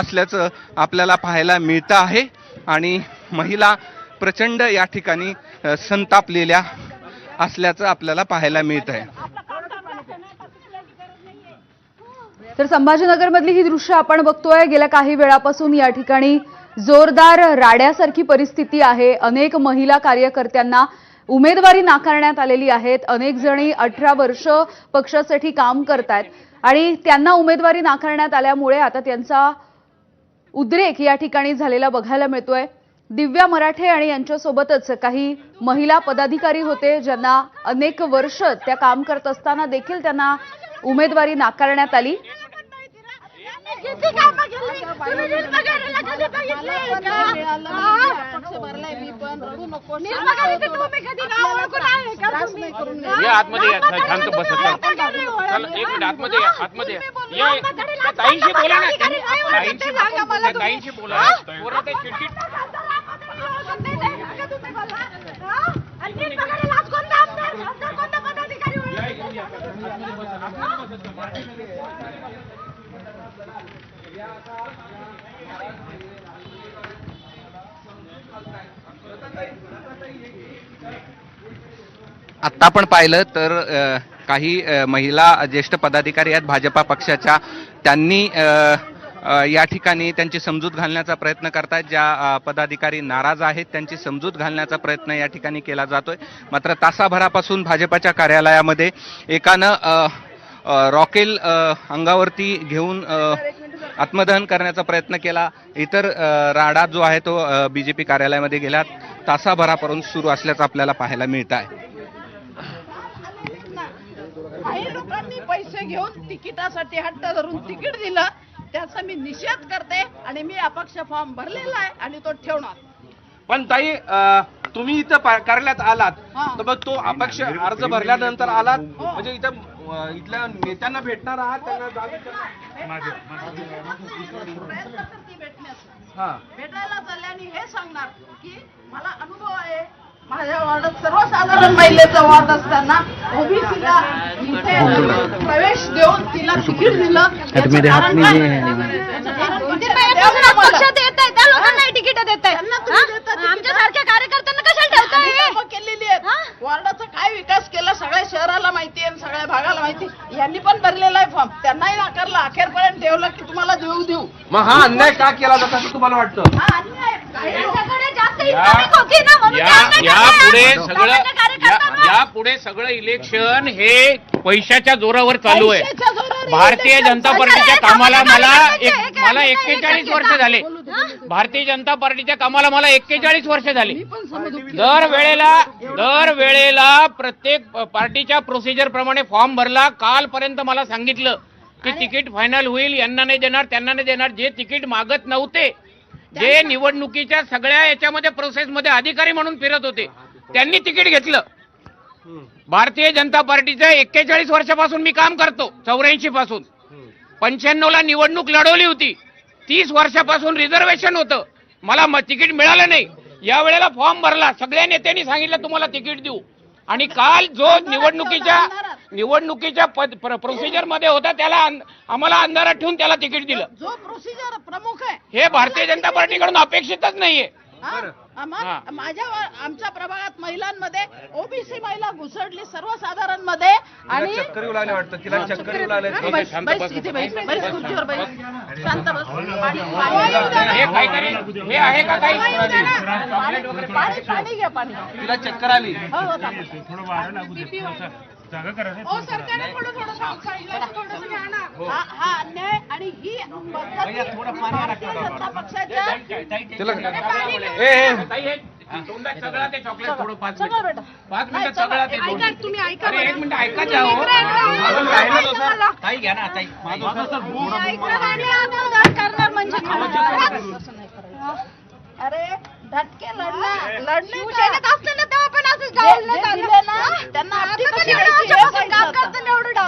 असल्याचं आपल्याला पाहायला मिळतं आहे आणि महिला प्रचंड या ठिकाणी संतापलेल्या असल्याचं आपल्याला पाहायला मिळत आहे। तर संभाजीनगर मधली ही दृश्य आपण बघतोय। गेल्या काही वेळापासून या ठिकाणी जोरदार राड्यासारखी परिस्थिती आहे। अनेक महिला कार्यकर्त्यांना उमेदवारी नाकारण्यात आलेली आहेत। अनेक जणी 18 वर्ष पक्षासाठी काम करतायत आणि त्यांना उमेदवारी नाकारण्यात आल्यामुळे आता त्यांचा उद्रेक या ठिकाणी झालेला बघायला मिळतोय। दिव्या मराठे आणि यांच्यासोबतच काही महिला पदाधिकारी होते ज्यांना अनेक वर्ष त्या काम करत असताना देखील त्यांना उमेदवारी नाकारण्यात आली। आता आपण पाहिलं तर काही महिला ज्येष्ठ पदाधिकारी आहेत भाजपा पक्षाच्या, त्यांनी या ठिकाणी त्यांची समजूत घालण्याचा प्रयत्न करतात। ज्या पदाधिकारी नाराज आहेत त्यांची समजूत घालण्याचा प्रयत्न या ठिकाणी केला जातोय। मात्र तासाभरापासून भाजपाच्या कार्यालयामध्ये एकानं रॉकेल अंगावरती घेऊन आत्मदहन करण्याचा प्रयत्न केला। इतर राडा जो आहे तो बीजेपी कार्यालयामध्ये गेल्या तासाभरापासून सुरू असल्याचं आपल्याला पाहायला मिळत आहे। काही लोकांनी पैसे घेऊन तिकिटासाठी हट्ट धरून तिकीट दिलं, त्याचा मी निषेध करते आणि मी अपक्ष फॉर्म भरलेला आहे आणि तो ठेवणार। पण ताई तुम्ही इथं कार्यालयात आलात तर मग तो अपक्ष अर्ज भरल्यानंतर आलात म्हणजे इथं इथल्या नेत्यांना भेटणार आहात, त्यांना भेटायला चालल्याने हे सांगणार की मला अनुभव आहे। माझ्या वार्डात सर्वसाधारण महिलेचा वार्ड असताना ओबीसीला इथे प्रवेश देऊन तिला तिकीट दिलं। पक्षात येत आहे त्या लोकांना तिकीट देत आहे, आमच्या सारख्या कार्यकर्त्यांना कशाला ठेवताय? केलेली आहेत। वार्डाचा काय विकास केला सगळ्या शहराला माहिती आहे, सगळ्या भागाला माहिती। यांनी पण भरलेला आहे फॉर्म, त्यांनाही नाकारला, अखेरपर्यंत ठेवलं की तुम्हाला देऊ। मग हा अन्याय का केला जातो असं तुम्हाला वाटतं? हा अन्याय यापुढे सगळं इलेक्शन हे पैशाच्या जोरावर चालू आहे। भारतीय जनता पार्टीच्या कामाला मला 41 वर्ष झाले। भारतीय जनता पार्टीच्या कामाला मला 41 वर्ष झाली। दरवेळेला प्रत्येक पार्टीच्या प्रोसिजर प्रमाणे फॉर्म भरला। कालपर्यंत मला सांगितलं की तिकीट फायनल होईल, यांना नाही देणार त्यांना नाही देणार। जे तिकीट मागत नव्हते, जे निवडणुकीच्या सगळ्या याच्यामध्ये प्रोसेसमध्ये अधिकारी म्हणून फिरत होते, त्यांनी तिकीट घेतलं। भारतीय जनता पार्टीचं 41 वर्षापासून मी काम करतो, 84 पासून। 95 ला निवडणूक लढवली होती, 30 वर्षापासून रिझर्वेशन होतं, मला तिकीट मिळालं नाही। या वेळेला फॉर्म भरला, सगळ्या नेत्यांनी सांगितलं तुम्हाला तिकीट देऊ, आणि काल जो निवडणुकीच्या प्रोसिजर मध्ये होता त्याला आम्हाला अंधारात ठेवून त्याला तिकीट दिलं। जो प्रोसिजर प्रमुख आहे हे भारतीय जनता पार्टीकडून अपेक्षितच नाहीये। आमच्या प्रभागात महिलांमध्ये ओबीसी महिला घुसडली सर्वसाधारण मध्ये, आणि चक्कर येऊ लागले वाटतं, तिला चक्कर येऊ लागले। शांत बस, हे काहीतरी हे आहे का काही? पाणी घ्या, पाणी। तिला चक्कर आली। हा अन्याय आणि ही भारतीय जनता पक्षाच्या सगळं ते चॉकलेट थोडं 5 मिनिट सगळं ते तुम्ही ऐका, 1 मिनिट ऐका जाओ ताई घ्या ना ताई, अरे धटके लढणे शिवसेनेत असताना तेव्हा पण असंच डावलण्यात आलं. त्यांना आता पण एवढं वर्षापासून काम करताना एवढं डावलण्यात